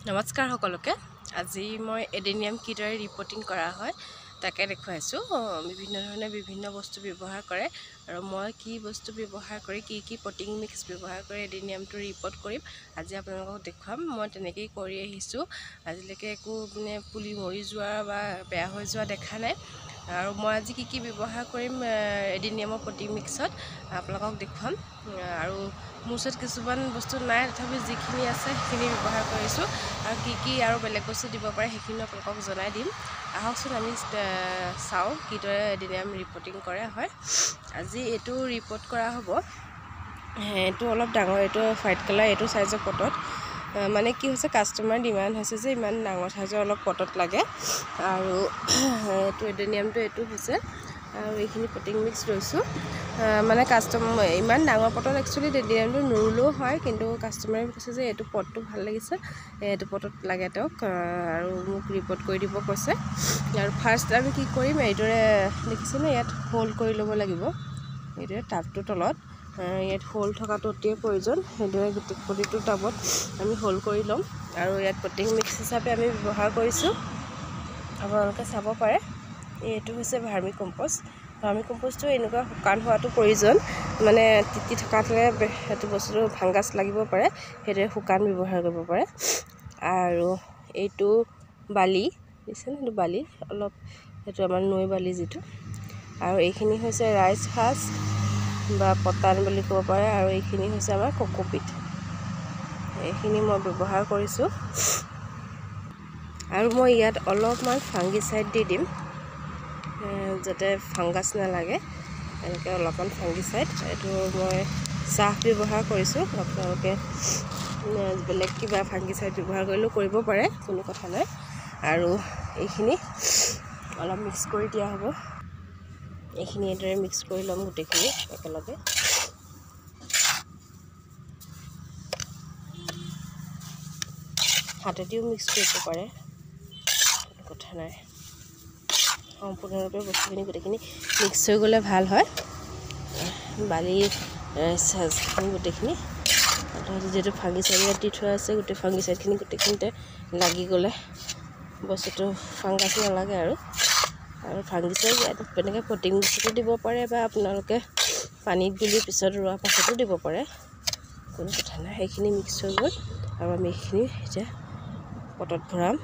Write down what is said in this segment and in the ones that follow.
নমস্কাৰ সকলোকে। আজি মই এডেনিয়াম কিদৰে ৰিপৰ্টিং কৰা হয় তাকে দেখুৱাইছোঁ। বিভিন্ন ধৰণে বিভিন্ন বস্তু ব্যৱহাৰ কৰে আৰু মই কি বস্তু ব্যৱহাৰ কৰি কি পটিং মিক্স ব্যৱহাৰ কৰি এডেনিয়ামটো ৰিপৰ্ট কৰিম আজি আপোনালোকক দেখুৱাম। মই তেনেকেই কৰি আহিছোঁ, আজিলৈকে একো পুলি মৰি যোৱা বা বেয়া হৈ যোৱা দেখা নাই। আৰু মই আজি কি ব্যৱহাৰ কৰিম এডেনিয়ামৰ পটিং মিক্সত আপোনালোকক দেখুৱাম। আৰু মোৰ ওচৰত কিছুমান বস্তু নাই, তথাপি যিখিনি আছে সেইখিনি ব্যৱহাৰ কৰিছোঁ। আৰু কি আৰু বেলেগ বস্তু দিব পাৰে সেইখিনি আপোনালোকক জনাই দিম। আহকচোন আমি চাওঁ কিদৰে এডেনিয়াম ৰিপৰ্টিং কৰা হয়। আজি এইটো ৰিপৰ্ট কৰা হ'ব। এইটো অলপ ডাঙৰ, এইটো হোৱাইট কালাৰ, এইটো চাইজৰ পটত। মানে কি হৈছে, কাষ্টমাৰ ডিমাণ্ড হৈছে যে ইমান ডাঙৰ চাইজৰ অলপ পটত লাগে। আৰু এইটো এডেনিয়ামটো এইটো হৈছে আৰু এইখিনি পটিং মিক্স লৈছোঁ। মানে কাষ্টমাৰ ইমান ডাঙৰ পটত একচুৱেলি এডেনিয়ামটো নোৰুলেও হয়, কিন্তু কাষ্টমাৰে কৈছে যে এইটো পটটো ভাল লাগিছে, এইটো পটত লাগে তেওঁক, আৰু মোক ৰিপৰ্ট কৰি দিব কৈছে। আৰু ফাৰ্ষ্ট আমি কি কৰিম, এইদৰে দেখিছেনে, ইয়াত হোল্ড কৰি ল'ব লাগিব। এইদৰে টাবটোৰ তলত ইয়াত হোল্ড থকাটো অতিয়ে প্ৰয়োজন। সেইদৰে প্ৰতিটো টাবত আমি হোল্ড কৰি ল'ম। আৰু ইয়াত পটিং মিক্স হিচাপে আমি ব্যৱহাৰ কৰিছোঁ, আপোনালোকে চাব পাৰে। এইটো হৈছে ভাৰ্মি কম্পষ্ট। ভাৰ্মি কম্পষ্টটো এনেকুৱা শুকান হোৱাটো প্ৰয়োজন, মানে তিতি থকাতহে সেইটো বস্তুটো ফাংগাছ লাগিব পাৰে, সেইদৰে শুকান ব্যৱহাৰ কৰিব পাৰে। আৰু এইটো বালি দিছেনে, সেইটো বালি অলপ, সেইটো আমাৰ নৈ বালি যিটো। আৰু এইখিনি হৈছে ৰাইচ হাছ বা পটান বুলি ক'ব পাৰে। আৰু এইখিনি হৈছে আমাৰ কোকোপিট। এইখিনি মই ব্যৱহাৰ কৰিছোঁ। আৰু মই ইয়াত অলপমান ফাংগিচাইড দি দিম, যাতে ফাংগাছ নালাগে। এনেকৈ অলপমান ফাংগিচাইড, এইটো মই চাহ ব্যৱহাৰ কৰিছোঁ। আপোনালোকে বেলেগ কিবা ফাংগিচাইড ব্যৱহাৰ কৰিলেও কৰিব পাৰে, কোনো কথা নাই। আৰু এইখিনি অলপ মিক্স কৰি দিয়া হ'ব। এইখিনি এইদৰে মিক্স কৰি ল'ম গোটেইখিনি একেলগে। হাতেদিও মিক্স কৰিব পাৰে, কোনো কথা নাই। সম্পূৰ্ণৰূপে বস্তুখিনি গোটেইখিনি মিক্স হৈ গ'লে ভাল হয়। বালি চাইজখিনি গোটেইখিনি যিহেতু ফাংগিচাইড দি থোৱা আছে, গোটেই ফাংগিচাইডখিনি গোটেইখিনিতে লাগি গ'লে বস্তুটো ফাংগাছ নালাগে। আৰু ফাংগিচাইড ইয়াত এনেকৈ পটিং মিক্সতো দিব পাৰে, বা আপোনালোকে পানীত গুলি পিছত ৰোৱাৰ পাছতো দিব পাৰে, কোনো কথা নাই। সেইখিনি মিক্স হৈ গ'ল আৰু আমি এইখিনি এতিয়া পটত ভৰাম।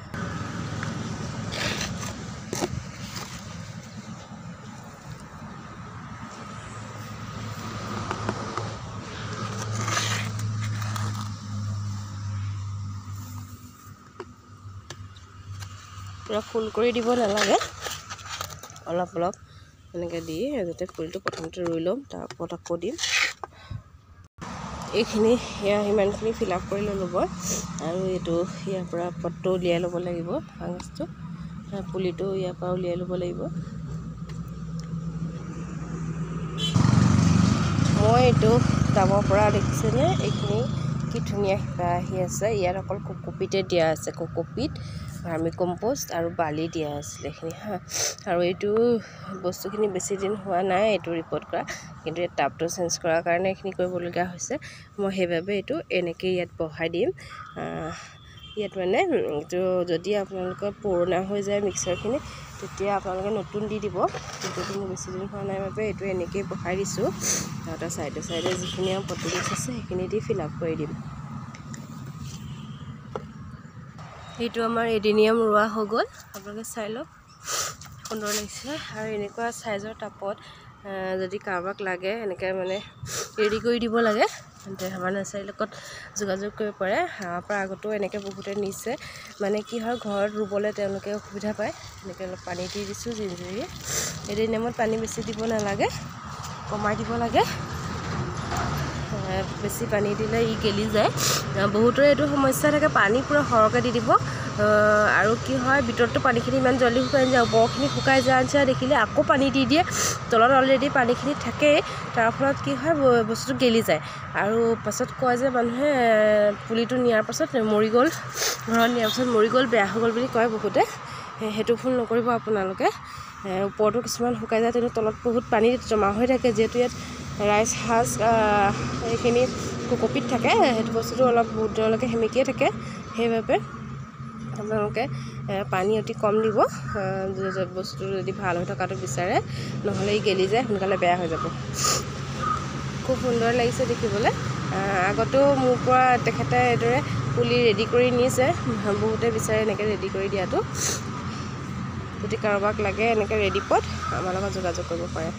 পূৰা ফুল কৰি দিব নালাগে, অলপ অলপ এনেকৈ দি যাতে ফুলটো প্ৰথমতে ৰুই ল'ম, তাৰ ওপৰত আকৌ দিম। এইখিনি সিমানখিনি ফিল আপ কৰি ল'ব। আৰু এইটো ইয়াৰ পৰা পটটো উলিয়াই ল'ব লাগিব, ফাংগাছটো পুলিটো ইয়াৰ পৰা উলিয়াই ল'ব লাগিব। মই এইটো টাবৰ পৰা দেখিছেনে, এইখিনি কি ধুনীয়া শিপা আহি আছে। ইয়াত অকল কোকোপিটে দিয়া আছে, কোকোপিট, ভাৰ্মি কম্পষ্ট আৰু বালি দিয়া আছিলে এইখিনি আৰু এইটো বস্তুখিনি বেছি দিন হোৱা নাই এইটো ৰিপৰ্ট কৰা, কিন্তু ইয়াত টাবটো চেঞ্জ কৰাৰ কাৰণে এইখিনি কৰিবলগীয়া হৈছে। মই সেইবাবে এইটো এনেকৈ ইয়াত বহাই দিম। ইয়াত মানে এইটো যদি আপোনালোকৰ পুৰণা হৈ যায় মিক্সাৰখিনি, তেতিয়া আপোনালোকে নতুন দি দিব। কিন্তু মোৰ বেছি দিন হোৱা নাই বাবে এইটো এনেকৈয়ে বহাই দিছোঁ। আৰু তাৰ চাইডে যিখিনি পটিং মিক্স আছে সেইখিনি দি ফিল আপ কৰি দিম। এইটো আমাৰ এডেনিয়াম ৰোৱা হৈ গ'ল, আপোনালোকে চাই লওক, সুন্দৰ লাগিছে। আৰু এনেকুৱা চাইজৰ টাবত যদি কাৰোবাক লাগে, এনেকৈ মানে ৰেডি কৰি দিব লাগে, তেন্তে আমাৰ নাৰ্চাৰীৰ লগত যোগাযোগ কৰিব পাৰে। আমাৰ পৰা আগতেও এনেকৈ বহুতে নিছে, মানে কি হয়, ঘৰত ৰুবলৈ তেওঁলোকে অসুবিধা পায়। এনেকৈ অলপ পানী দি দিছোঁ জিনজিৰি। এডেনিয়ামত পানী বেছি দিব নালাগে, কমাই দিব লাগে। বেছি পানী দিলে ই গেলি যায়। বহুতৰে এইটো সমস্যা থাকে, পানী পূৰা সৰহকৈ দি দিব। আৰু কি হয়, ভিতৰততো পানীখিনি ইমান জল্দি শুকাই নাযায়, ওপৰখিনি শুকাই যোৱাৰ নিচিনা দেখিলে আকৌ পানী দি দিয়ে। তলত অলৰেডি পানীখিনি থাকেই, তাৰ ফলত কি হয়, বস্তুটো গেলি যায়। আৰু পাছত কয় যে মানুহে পুলিটো নিয়াৰ পাছত মৰি গ'ল, ঘৰত নিয়াৰ পাছত মৰি গ'ল, বেয়া হৈ গ'ল বুলি কয় বহুতে। সেইটো ভুল নকৰিব আপোনালোকে। ওপৰতো কিছুমান শুকাই যায়, কিন্তু তলত বহুত পানী জমা হৈ থাকে। যিহেতু ইয়াত ৰাইচ হাছ এইখিনি কোকোপিট থাকে, সেইটো বস্তুটো অলপ বহুত দিনলৈকে সেমেকিয়ে থাকে, সেইবাবে আপোনালোকে পানী অতি কম দিব বস্তুটো যদি ভাল হৈ থকাটো বিচাৰে, নহ'লে ই গেলি যায়, সোনকালে বেয়া হৈ যাব। খুব সুন্দৰ লাগিছে দেখিবলৈ। আগতো মোৰ পৰা তেখেতে এইদৰে পুলি ৰেডি কৰি নিছে, বহুতে বিচাৰে এনেকৈ ৰেডি কৰি দিয়াটো। যদি কাৰোবাক লাগে এনেকৈ ৰেডি পট আমাৰ লগত যোগাযোগ কৰিব পাৰে।